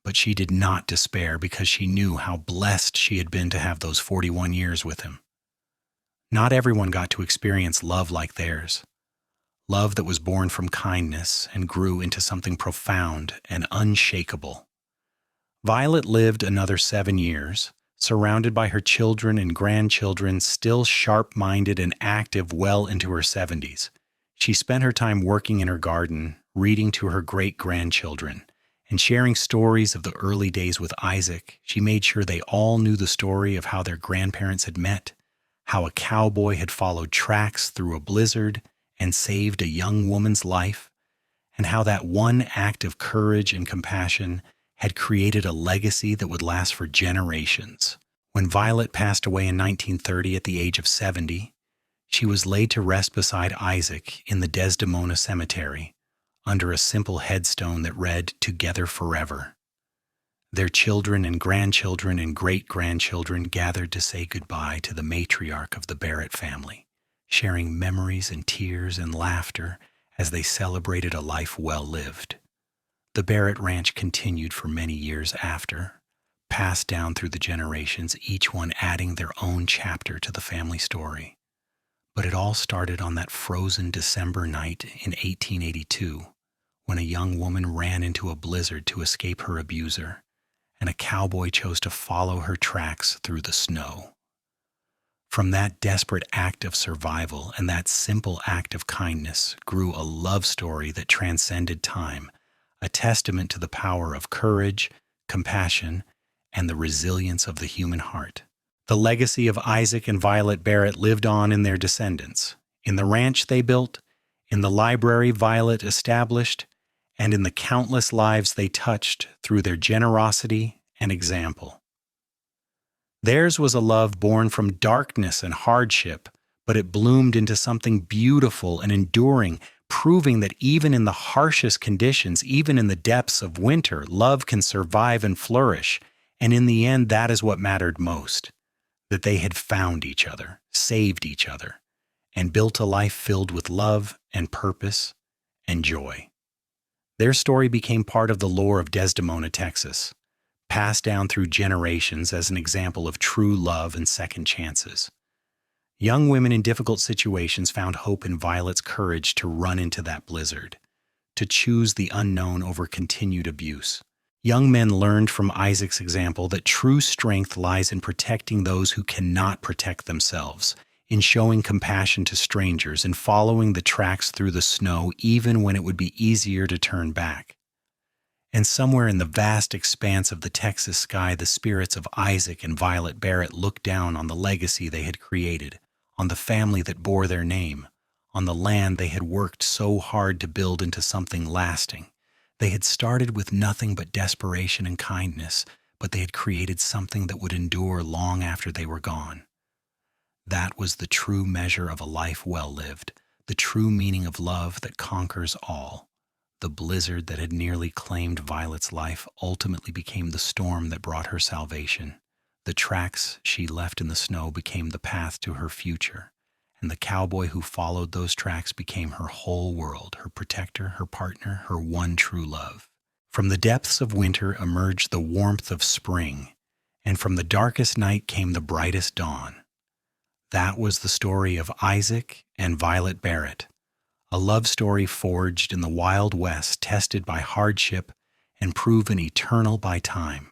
But she did not despair because she knew how blessed she had been to have those 41 years with him. Not everyone got to experience love like theirs. Love that was born from kindness and grew into something profound and unshakable. Violet lived another 7 years, surrounded by her children and grandchildren, still sharp-minded and active well into her 70s. She spent her time working in her garden, reading to her great-grandchildren, and sharing stories of the early days with Isaac. She made sure they all knew the story of how their grandparents had met, how a cowboy had followed tracks through a blizzard and saved a young woman's life, and how that one act of courage and compassion had created a legacy that would last for generations. When Violet passed away in 1930 at the age of 70, she was laid to rest beside Isaac in the Desdemona Cemetery, under a simple headstone that read, "Together Forever." Their children and grandchildren and great-grandchildren gathered to say goodbye to the matriarch of the Barrett family, sharing memories and tears and laughter as they celebrated a life well lived. The Barrett Ranch continued for many years after, passed down through the generations, each one adding their own chapter to the family story. But it all started on that frozen December night in 1882, when a young woman ran into a blizzard to escape her abuser, and a cowboy chose to follow her tracks through the snow. From that desperate act of survival and that simple act of kindness grew a love story that transcended time, a testament to the power of courage, compassion, and the resilience of the human heart. The legacy of Isaac and Violet Barrett lived on in their descendants, in the ranch they built, in the library Violet established, and in the countless lives they touched through their generosity and example. Theirs was a love born from darkness and hardship, but it bloomed into something beautiful and enduring, proving that even in the harshest conditions, even in the depths of winter, love can survive and flourish. And in the end, that is what mattered most, that they had found each other, saved each other, and built a life filled with love and purpose and joy. Their story became part of the lore of Desdemona, Texas, passed down through generations as an example of true love and second chances. Young women in difficult situations found hope in Violet's courage to run into that blizzard, to choose the unknown over continued abuse. Young men learned from Isaac's example that true strength lies in protecting those who cannot protect themselves, in showing compassion to strangers, and following the tracks through the snow even when it would be easier to turn back. And somewhere in the vast expanse of the Texas sky, the spirits of Isaac and Violet Barrett looked down on the legacy they had created, on the family that bore their name, on the land they had worked so hard to build into something lasting. They had started with nothing but desperation and kindness, but they had created something that would endure long after they were gone. That was the true measure of a life well lived, the true meaning of love that conquers all. The blizzard that had nearly claimed Violet's life ultimately became the storm that brought her salvation. The tracks she left in the snow became the path to her future, and the cowboy who followed those tracks became her whole world, her protector, her partner, her one true love. From the depths of winter emerged the warmth of spring, and from the darkest night came the brightest dawn. That was the story of Isaac and Violet Barrett, a love story forged in the Wild West, tested by hardship and proven eternal by time.